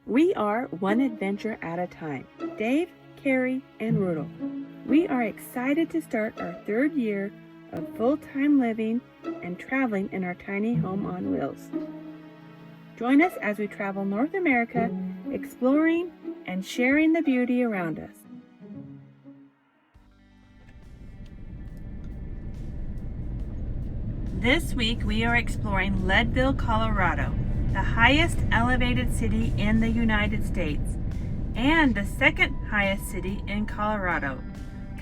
We are one adventure at a time. Dave, Carrie, and Rudolph. We are excited to start our third year of full-time living and traveling in our tiny home on wheels. Join us as we travel North America, exploring and sharing the beauty around us. This week we are exploring Leadville, Colorado, the highest elevated city in the United States and the second highest city in Colorado,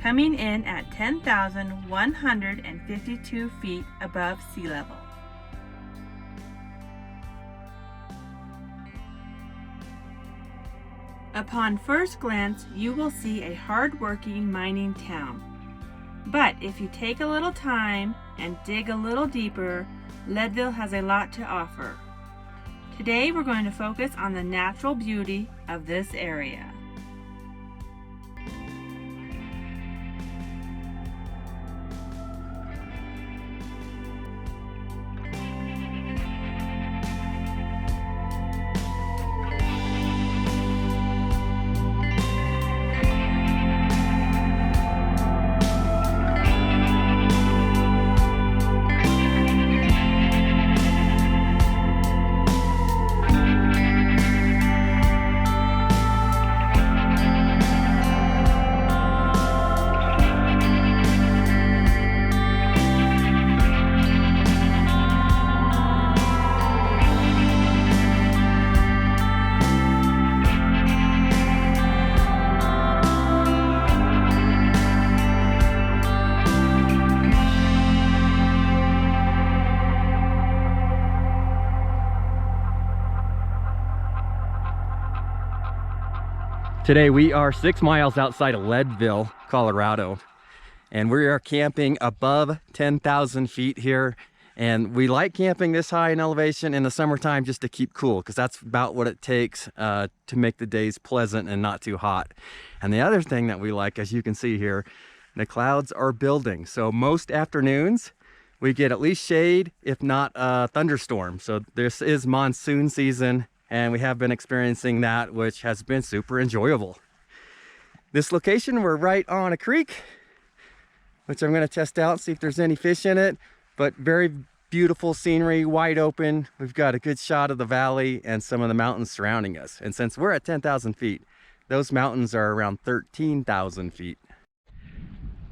coming in at 10,152 feet above sea level. Upon first glance, you will see a hard-working mining town. But if you take a little time and dig a little deeper, Leadville has a lot to offer. Today we're going to focus on the natural beauty of this area. Today we are 6 miles outside of Leadville, Colorado, and we are camping above 10,000 feet here. And we like camping this high in elevation in the summertime just to keep cool, because that's about what it takes to make the days pleasant and not too hot. And the other thing that we like, as you can see here, the clouds are building. So most afternoons we get at least shade, if not a thunderstorm. So this is monsoon season, and we have been experiencing that, which has been super enjoyable. This location, we're right on a creek, which I'm going to test out, see if there's any fish in it. But very beautiful scenery, wide open. We've got a good shot of the valley and some of the mountains surrounding us. And since we're at 10,000 feet, those mountains are around 13,000 feet.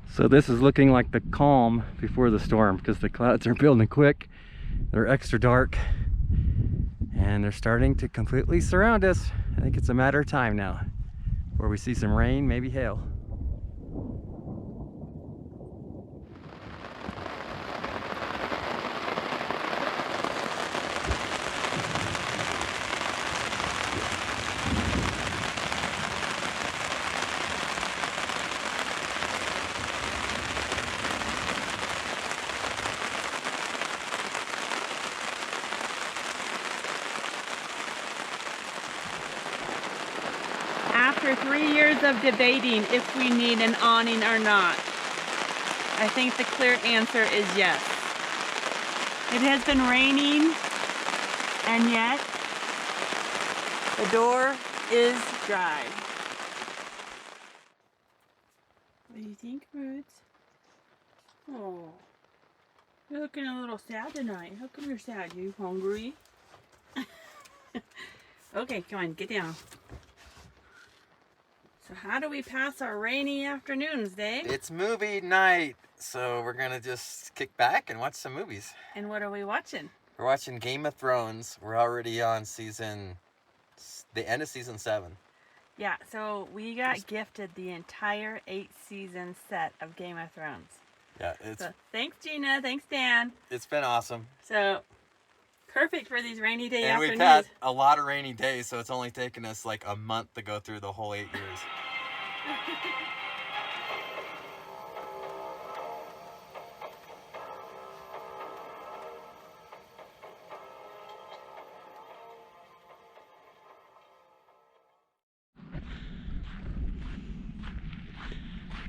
So this is looking like the calm before the storm, because the clouds are building quick. They're extra dark, and they're starting to completely surround us. I think it's a matter of time now where we see some rain, maybe hail. After 3 years of debating if we need an awning or not, I think the clear answer is yes. It has been raining, and yet the door is dry. What do you think, Roots? Oh, you're looking a little sad tonight. How come you're sad? You hungry? Okay, come on, get down. So how do we pass our rainy afternoons, Dave? It's movie night, so we're gonna just kick back and watch some movies. And what are we watching? We're watching Game of Thrones. We're already on the end of season 7. Yeah, so we got gifted the entire 8-season set of Game of Thrones. Yeah, so thanks, Gina. Thanks, Dan. It's been awesome. So perfect for these rainy day afternoons. We've had a lot of rainy days, so it's only taken us like a month to go through the whole 8 years.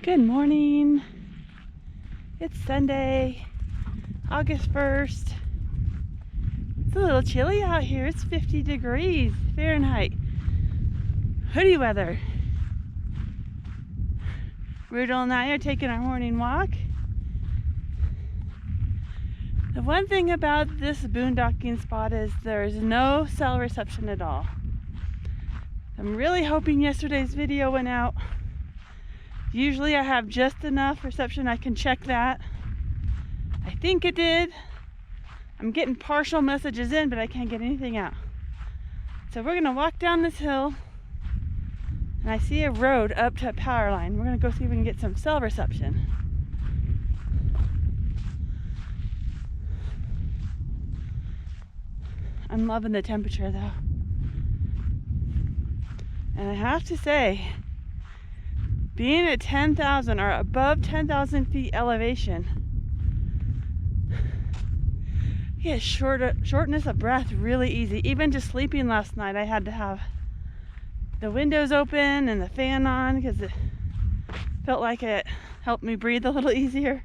Good morning. It's Sunday, August 1st. It's a little chilly out here. It's 50 degrees Fahrenheit. hoodie weather. Rudel and I are taking our morning walk. The one thing about this boondocking spot is there's no cell reception at all. I'm really hoping yesterday's video went out. Usually I have just enough reception I can check that. I think it did. I'm getting partial messages in, but I can't get anything out. So we're gonna walk down this hill, and I see a road up to a power line. We're gonna go see if we can get some cell reception. I'm loving the temperature though. And I have to say, being at 10,000 or above 10,000 feet elevation, yeah, shortness of breath really easy. Even just sleeping last night, I had to have the windows open and the fan on because it felt like it helped me breathe a little easier.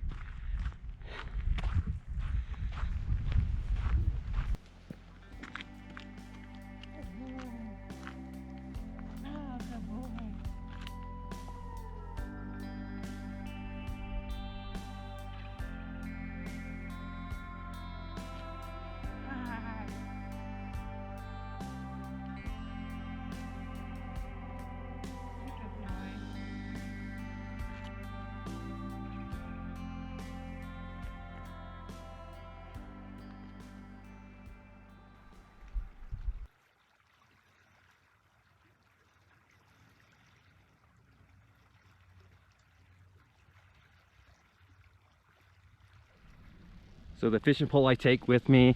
So the fishing pole I take with me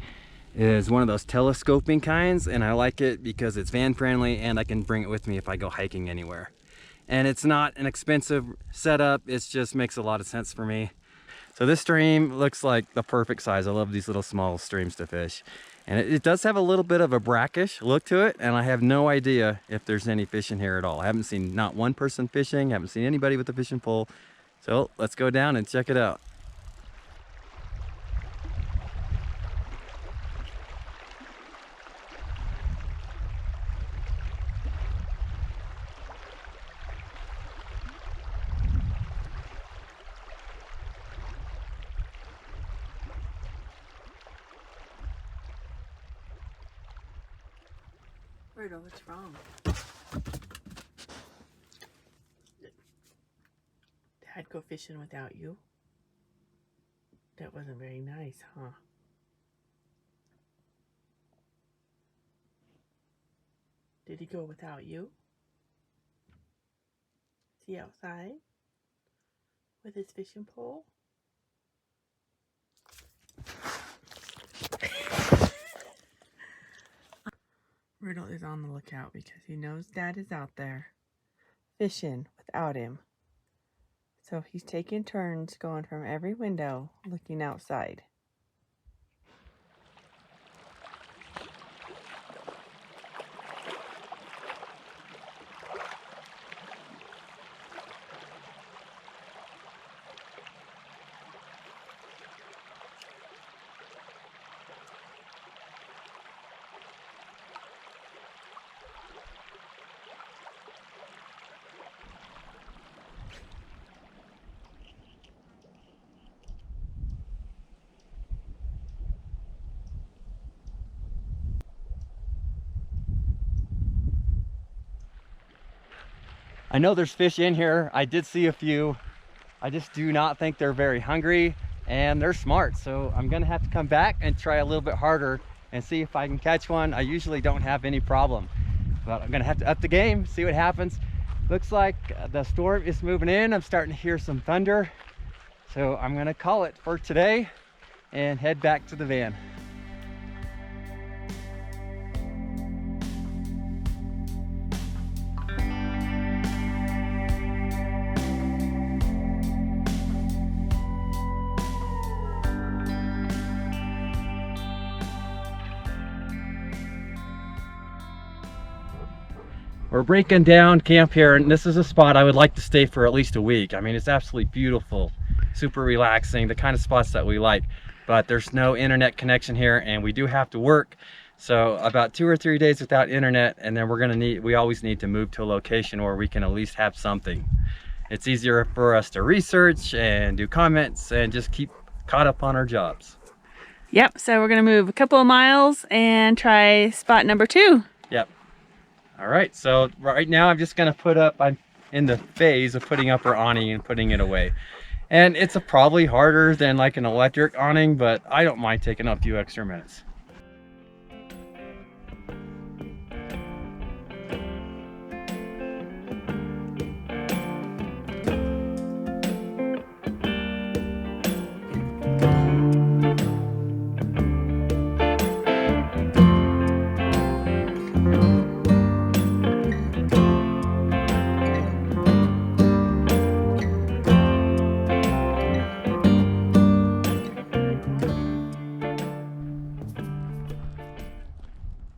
is one of those telescoping kinds, and I like it because it's van friendly and I can bring it with me if I go hiking anywhere. And it's not an expensive setup, it just makes a lot of sense for me. So this stream looks like the perfect size. I love these little small streams to fish. And it does have a little bit of a brackish look to it, and I have no idea if there's any fish in here at all. I haven't seen not one person fishing, haven't seen anybody with a fishing pole. So let's go down and check it out. Rudel, what's wrong? Dad go fishing without you? That wasn't very nice, huh? Did he go without you? Is he outside with his fishing pole? Rudel is on the lookout because he knows Dad is out there fishing without him. So he's taking turns going from every window looking outside. I know there's fish in here. I did see a few. I just do not think they're very hungry, and they're smart. So I'm gonna have to come back and try a little bit harder and see if I can catch one. I usually don't have any problem, but I'm gonna have to up the game, see what happens. Looks like the storm is moving in. I'm starting to hear some thunder. So I'm gonna call it for today and head back to the van. We're breaking down camp here, and this is a spot I would like to stay for at least a week. I mean, it's absolutely beautiful, super relaxing, the kind of spots that we like. But there's no internet connection here, and we do have to work. So about 2 or 3 days without internet, and then we always need to move to a location where we can at least have something. It's easier for us to research and do comments and just keep caught up on our jobs. Yep, so we're gonna move a couple of miles and try spot number 2. Yep. All right, so right now I'm just gonna I'm in the phase of putting up our awning and putting it away. And it's probably harder than like an electric awning, but I don't mind taking a few extra minutes.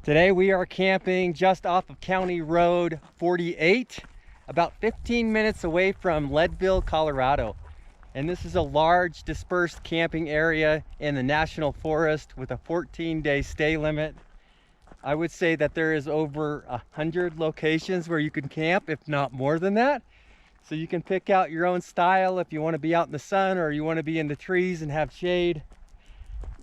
Today we are camping just off of County Road 48, about 15 minutes away from Leadville, Colorado. And this is a large dispersed camping area in the National Forest with a 14-day stay limit. I would say that there is over 100 locations where you can camp, if not more than that. So you can pick out your own style if you want to be out in the sun or you want to be in the trees and have shade.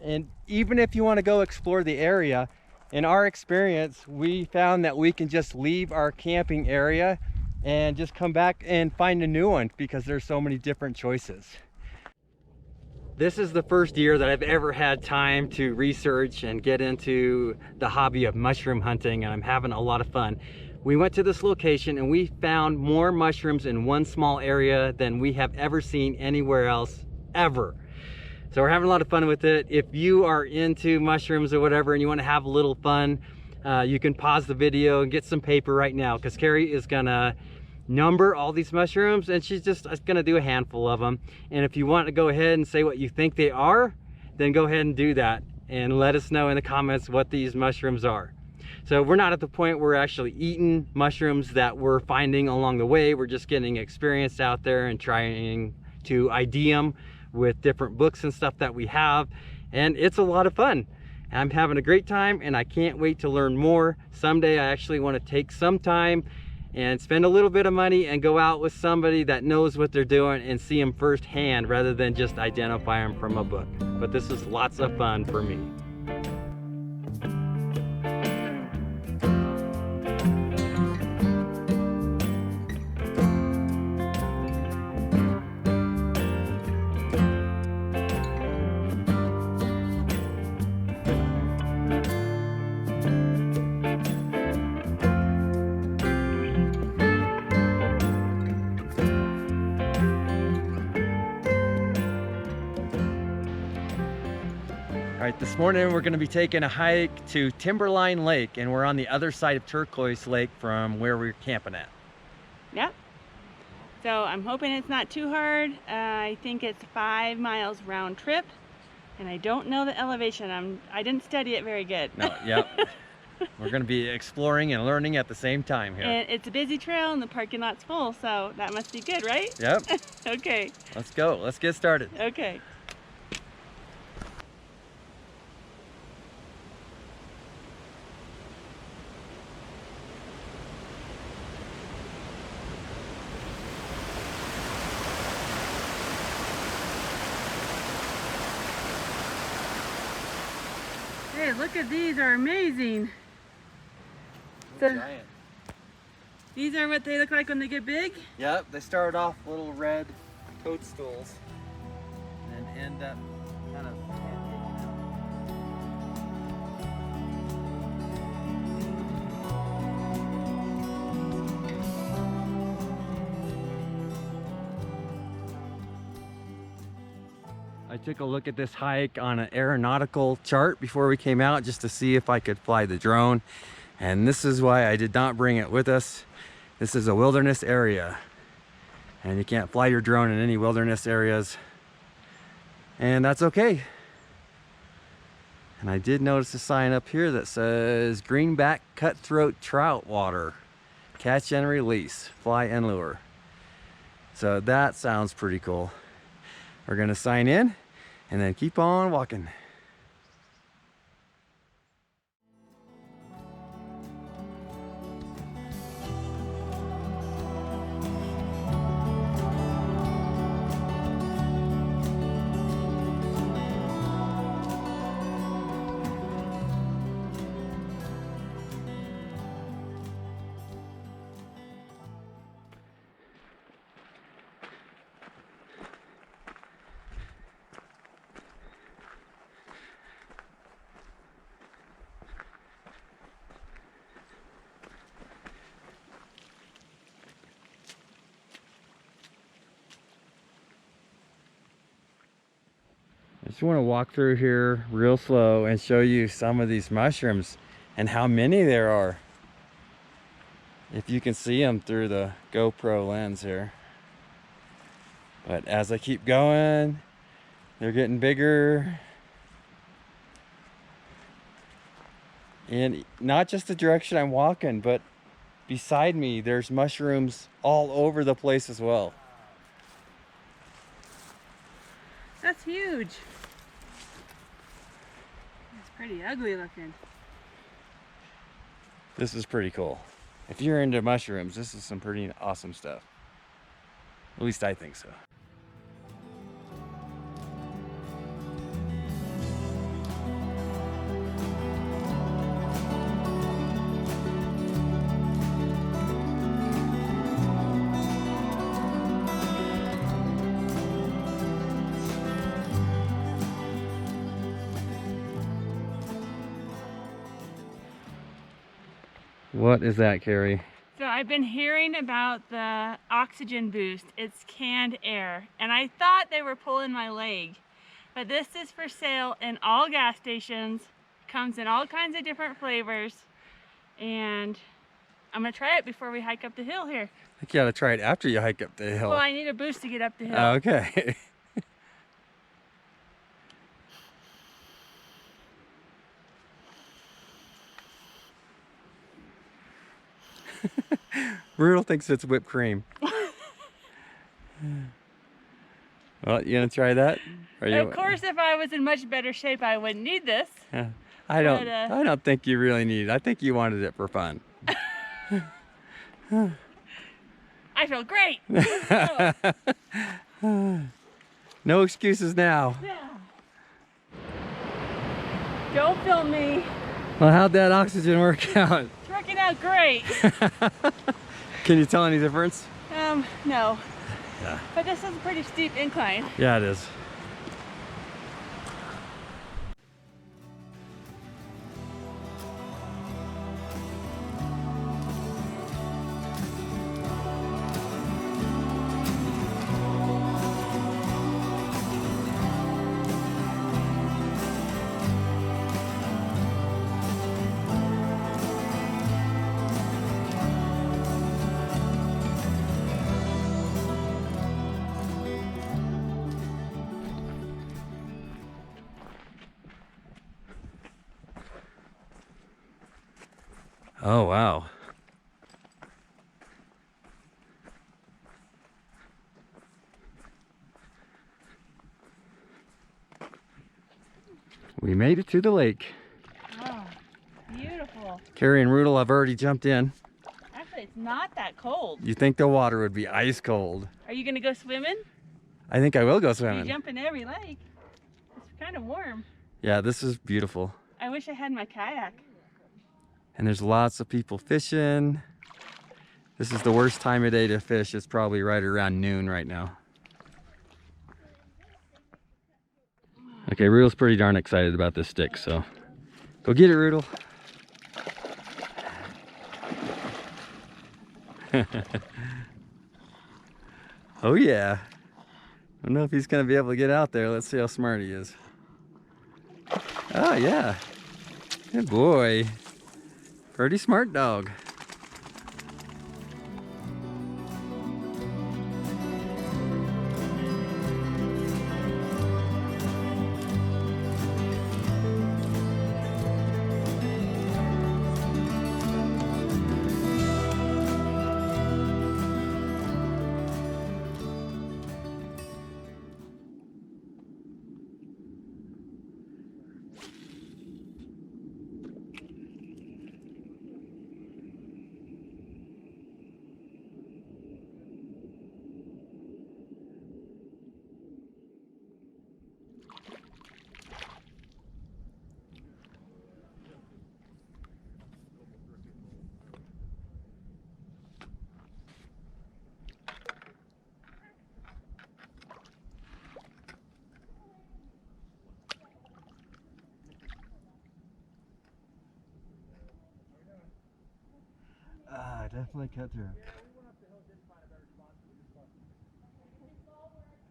And even if you want to go explore the area, in our experience, we found that we can just leave our camping area and just come back and find a new one because there's so many different choices. This is the first year that I've ever had time to research and get into the hobby of mushroom hunting, and I'm having a lot of fun. We went to this location and we found more mushrooms in one small area than we have ever seen anywhere else, ever. So we're having a lot of fun with it. If you are into mushrooms or whatever and you want to have a little fun, you can pause the video and get some paper right now, because Carrie is gonna number all these mushrooms and she's just gonna do a handful of them. And if you want to go ahead and say what you think they are, then go ahead and do that and let us know in the comments what these mushrooms are. So we're not at the point where we're actually eating mushrooms that we're finding along the way. We're just getting experience out there and trying to ID them with different books and stuff that we have, and it's a lot of fun. I'm having a great time and I can't wait to learn more. Someday I actually want to take some time and spend a little bit of money and go out with somebody that knows what they're doing and see them firsthand rather than just identify them from a book. But this is lots of fun for me. All right, this morning we're going to be taking a hike to Timberline Lake, and we're on the other side of Turquoise Lake from where we're camping at. Yep. So I'm hoping it's not too hard. I think it's 5 miles round trip, and I don't know the elevation. I didn't study it very good. No, yep. We're going to be exploring and learning at the same time here. And it's a busy trail and the parking lot's full, so that must be good, right? Yep. Okay. Let's go. Let's get started. Okay. Hey, look at these, are amazing. So, Giant. these are what they look like when they get big? Yep, they start off little red toadstools and then end up kind of I took a look at this hike on an aeronautical chart before we came out just to see if I could fly the drone. And this is why I did not bring it with us. This is a wilderness area, and you can't fly your drone in any wilderness areas. And that's okay. And I did notice a sign up here that says greenback cutthroat trout water. Catch and release, fly and lure. So that sounds pretty cool. We're gonna sign in and then keep on walking. Just want to walk through here real slow and show you some of these mushrooms and how many there are. If you can see them through the GoPro lens here. But as I keep going, they're getting bigger. And not just the direction I'm walking, but beside me, there's mushrooms all over the place as well. That's huge. It's pretty ugly looking. This is pretty cool. If you're into mushrooms, this is some pretty awesome stuff. At least I think so. What is that, Carrie? So I've been hearing about the oxygen boost. It's canned air. And I thought they were pulling my leg. But this is for sale in all gas stations. Comes in all kinds of different flavors. And I'm gonna try it before we hike up the hill here. I think you ought to try it after you hike up the hill. Well, I need a boost to get up the hill. Okay. Brutal thinks it's whipped cream. Well, you gonna try that? Of course, if I was in much better shape, I wouldn't need this. Yeah. I don't think you really need it. I think you wanted it for fun. I feel great. No excuses now. Yeah. Don't film me. Well, how'd that oxygen work out? It's working out great. Can you tell any difference? No. Yeah. But this is a pretty steep incline. Yeah, it is. Oh, wow. We made it to the lake. Oh, beautiful. Carrie and Rudel have already jumped in. Actually, it's not that cold. You think the water would be ice cold. Are you gonna go swimming? I think I will go You swimming. jump in every lake. It's kind of warm. Yeah, this is beautiful. I wish I had my kayak. And there's lots of people fishing. This is the worst time of day to fish. It's probably right around noon right now. Okay, Rudel's pretty darn excited about this stick, so go get it, Rudel. Oh yeah. I don't know if he's gonna be able to get out there. Let's see how smart he is. Oh yeah. Good boy. Pretty smart dog. Definitely cut through.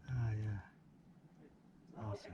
Oh yeah. Awesome.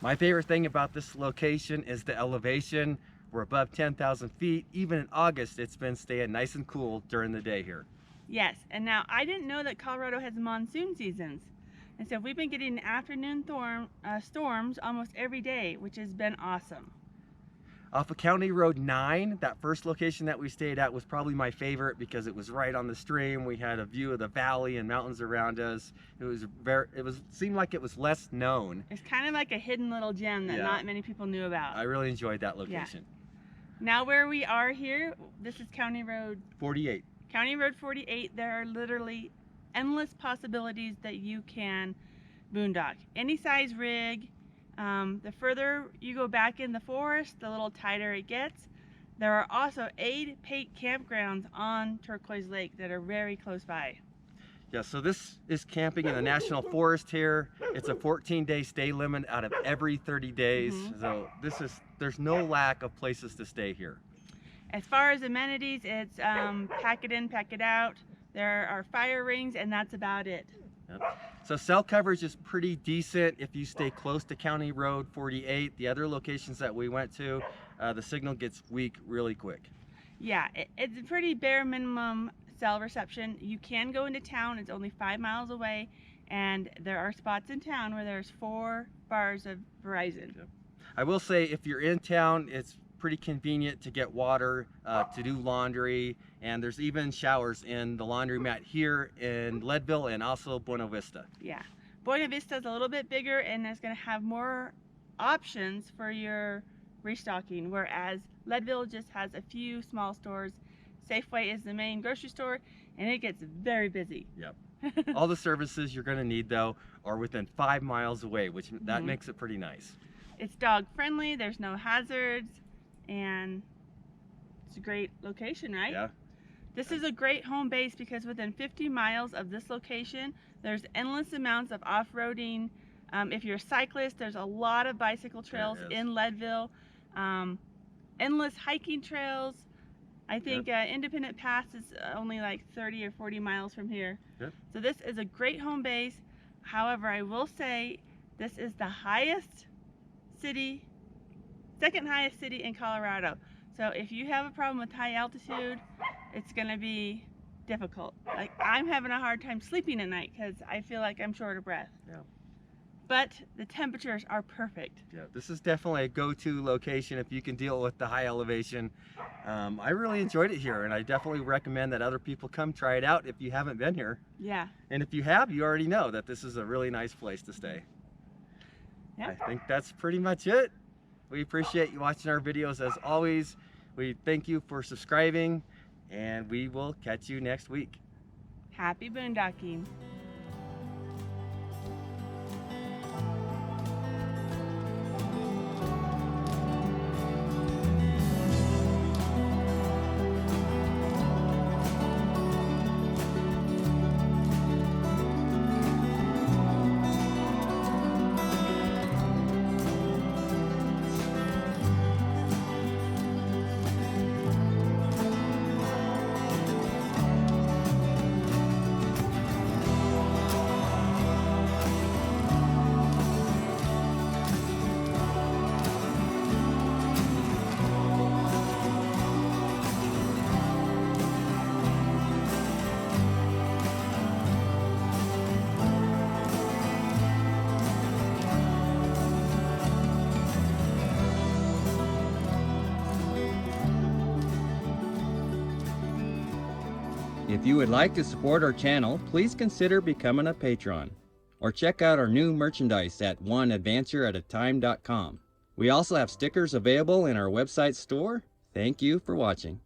My favorite thing about this location is the elevation. We're above 10,000 feet. Even in August, it's been staying nice and cool during the day here. Yes, and now I didn't know that Colorado has monsoon seasons. And so we've been getting afternoon storms almost every day, which has been awesome. Off of County Road 9, that first location that we stayed at was probably my favorite because it was right on the stream. We had a view of the valley and mountains around us. Seemed like it was less known. It's kind of like a hidden little gem that not many people knew about. I really enjoyed that location. Yeah. Now where we are here, this is County Road 48. County Road 48. There are literally endless possibilities that you can boondock. Any size rig. The further you go back in the forest, the little tighter it gets. There are also 8 paid campgrounds on Turquoise Lake that are very close by. Yeah, so this is camping in the National Forest here. It's a 14-day stay limit out of every 30 days. So there's no lack of places to stay here. As far as amenities, it's pack it in, pack it out. There are fire rings, and that's about it. Yep. So cell coverage is pretty decent if you stay close to County Road 48. The other locations that we went to, the signal gets weak really quick. Yeah, it's a pretty bare minimum cell reception. You can go into town. It's only 5 miles away, and there are spots in town where there's 4 bars of Verizon. Yep. I will say if you're in town, it's pretty convenient to get water, to do laundry, and there's even showers in the laundromat here in Leadville and also Buena Vista. Yeah, Buena Vista is a little bit bigger and is going to have more options for your restocking, whereas Leadville just has a few small stores. Safeway is the main grocery store, and it gets very busy. Yep. All the services you're going to need, though, are within 5 miles away, which that makes it pretty nice. It's dog friendly. There's no hazards. And it's a great location, right? Yeah. This is a great home base because within 50 miles of this location, there's endless amounts of off-roading. If you're a cyclist, there's a lot of bicycle trails in Leadville. Endless hiking trails. I think Independent Pass is only like 30 or 40 miles from here. Yep. So this is a great home base. However, I will say this is the second highest city in Colorado. So if you have a problem with high altitude, it's gonna be difficult. Like, I'm having a hard time sleeping at night because I feel like I'm short of breath. Yeah. But the temperatures are perfect. Yeah, this is definitely a go-to location if you can deal with the high elevation. I really enjoyed it here, and I definitely recommend that other people come try it out if you haven't been here. Yeah. And if you have, you already know that this is a really nice place to stay. Yeah. I think that's pretty much it. We appreciate you watching our videos as always. We thank you for subscribing, and we will catch you next week. Happy boondocking. If you would like to support our channel, please consider becoming a patron, or check out our new merchandise at oneadvantureatatime.com. We also have stickers available in our website store. Thank you for watching.